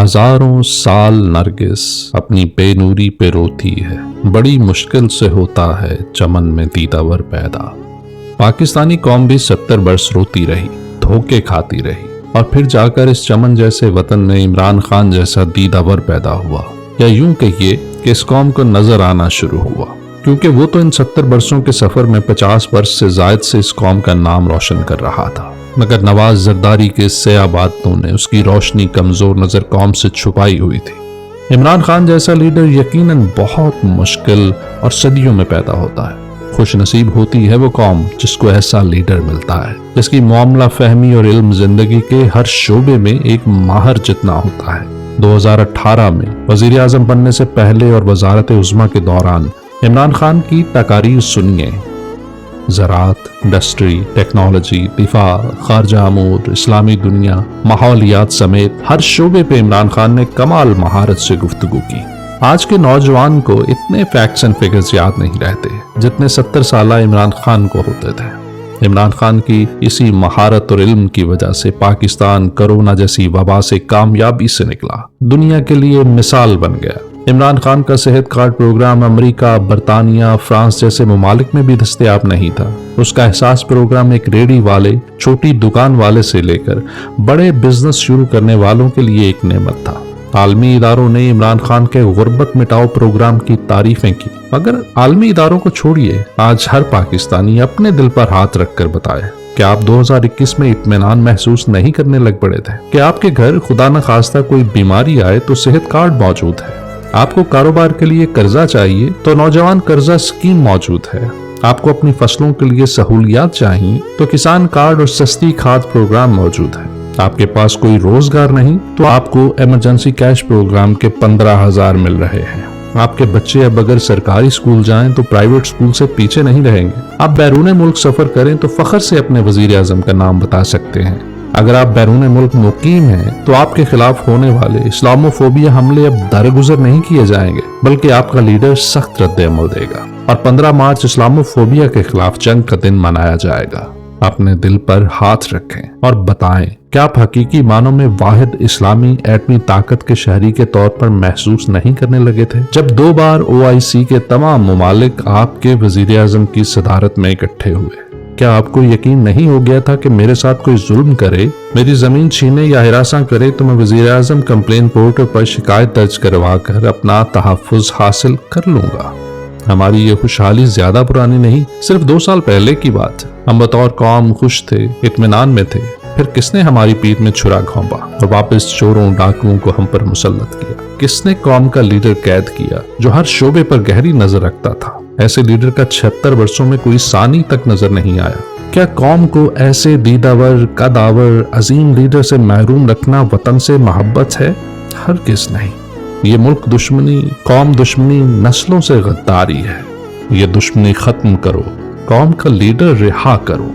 हजारों साल नरगिस अपनी बेनूरी पे रोती है, बड़ी मुश्किल से होता है चमन में दीदावर पैदा। पाकिस्तानी कौम भी 70 वर्ष रोती रही, धोखे खाती रही, और फिर जाकर इस चमन जैसे वतन में इमरान खान जैसा दीदावर पैदा हुआ, या यूं कहिए कि इस कौम को नजर आना शुरू हुआ, क्योंकि वो तो इन 70 वर्षों के सफर में 50 वर्ष से जायद से इस कौम का नाम रोशन कर रहा था। मगर नवाज जरदारी के सया बातों ने उसकी रोशनी कमजोर नजर कौम से छुपाई हुई थी। इमरान खान जैसा लीडर यकीनन बहुत मुश्किल और सदियों में पैदा होता है। खुश नसीब होती है वो कौम जिसको ऐसा लीडर मिलता है, जिसकी मामला फहमी और इल्म जिंदगी के हर शोबे में एक माहिर जितना होता है। 2018 में वजीर आजम बनने से पहले और वजारत उज़्मा के दौरान इमरान खान की तकारीर सुनिए। ज़राअत, इंडस्ट्री, टेक्नोलॉजी, दिफा, खारजा अमूर, इस्लामी दुनिया, माहौलियात समेत हर शोबे पे इमरान खान ने कमाल महारत से गुफ्तगू की। आज के नौजवान को इतने फैक्ट्स एंड फिगर्स याद नहीं रहते जितने 70 साला इमरान खान को होते थे। इमरान खान की इसी महारत और इल्म की वजह से पाकिस्तान कोरोना जैसी वबा से कामयाबी से निकला, दुनिया के लिए मिसाल बन गया। इमरान खान का सेहत कार्ड प्रोग्राम अमेरिका, बरतानिया, फ्रांस जैसे ममालिक में भी दस्तयाब नहीं था। उसका एहसास प्रोग्राम एक रेडी वाले, छोटी दुकान वाले से लेकर बड़े बिजनेस शुरू करने वालों के लिए एक नेमत था। आलमी इदारों ने इमरान खान के गुर्बत मिटाओ प्रोग्राम की तारीफें की, मगर आलमी इदारों को छोड़िए, आज हर पाकिस्तानी अपने दिल पर हाथ रखकर बताए कि आप 2021 में इत्मीनान महसूस नहीं करने लग पड़े थे कि आपके घर खुदा न खास्ता कोई बीमारी आए तो सेहत कार्ड मौजूद है। आपको कारोबार के लिए कर्जा चाहिए तो नौजवान कर्जा स्कीम मौजूद है। आपको अपनी फसलों के लिए सहूलियात चाहिए तो किसान कार्ड और सस्ती खाद प्रोग्राम मौजूद है। आपके पास कोई रोजगार नहीं तो आपको इमरजेंसी कैश प्रोग्राम के 15,000 मिल रहे हैं। आपके बच्चे अब अगर सरकारी स्कूल जाएं तो प्राइवेट स्कूल से पीछे नहीं रहेंगे। आप बैरून मुल्क सफर करें तो फख्र से अपने वजीर आजम का नाम बता सकते हैं। अगर आप बैरून मुल्क मुकीम हैं तो आपके खिलाफ होने वाले इस्लामोफोबिया हमले अब दरगुजर नहीं किए जाएंगे, बल्कि आपका लीडर सख्त रद्द-ए-अमल देगा और 15 मार्च इस्लामोफोबिया के खिलाफ जंग का दिन मनाया जाएगा। अपने दिल पर हाथ रखें और बताएं कि आप हकीकी मानों में वाहिद इस्लामी एटमी ताकत के शहरी के तौर पर महसूस नहीं करने लगे थे जब 2 बार OIC के तमाम ममालिक आपके वजीर आजम की सदारत में इकट्ठे हुए। क्या आपको यकीन नहीं हो गया था कि मेरे साथ कोई जुल्म करे, मेरी जमीन छीने या हिरासा करे तो मैं वजीर आजम कंप्लेन पोर्टल पर शिकायत दर्ज करवा कर अपना तहफ़्फ़ुज़ हासिल कर लूंगा। हमारी ये खुशहाली ज्यादा पुरानी नहीं, सिर्फ 2 साल पहले की बात। हम बतौर कौम खुश थे, इत्मीनान में थे। फिर किसने हमारी पीठ में छुरा घोंपा और वापस चोरों डाकुओं को हम पर मुसल्लत किया? किसने कौम का लीडर कैद किया जो हर शोबे पर गहरी नजर रखता था? ऐसे लीडर का 76 वर्षों में कोई सानी तक नजर नहीं आया। क्या कौम को ऐसे दीदावर, कदावर, अजीम लीडर से महरूम रखना वतन से मोहब्बत है? हरगिज़ नहीं। ये मुल्क दुश्मनी, कौम दुश्मनी, नस्लों से गद्दारी है। ये दुश्मनी खत्म करो, कौम का लीडर रिहा करो।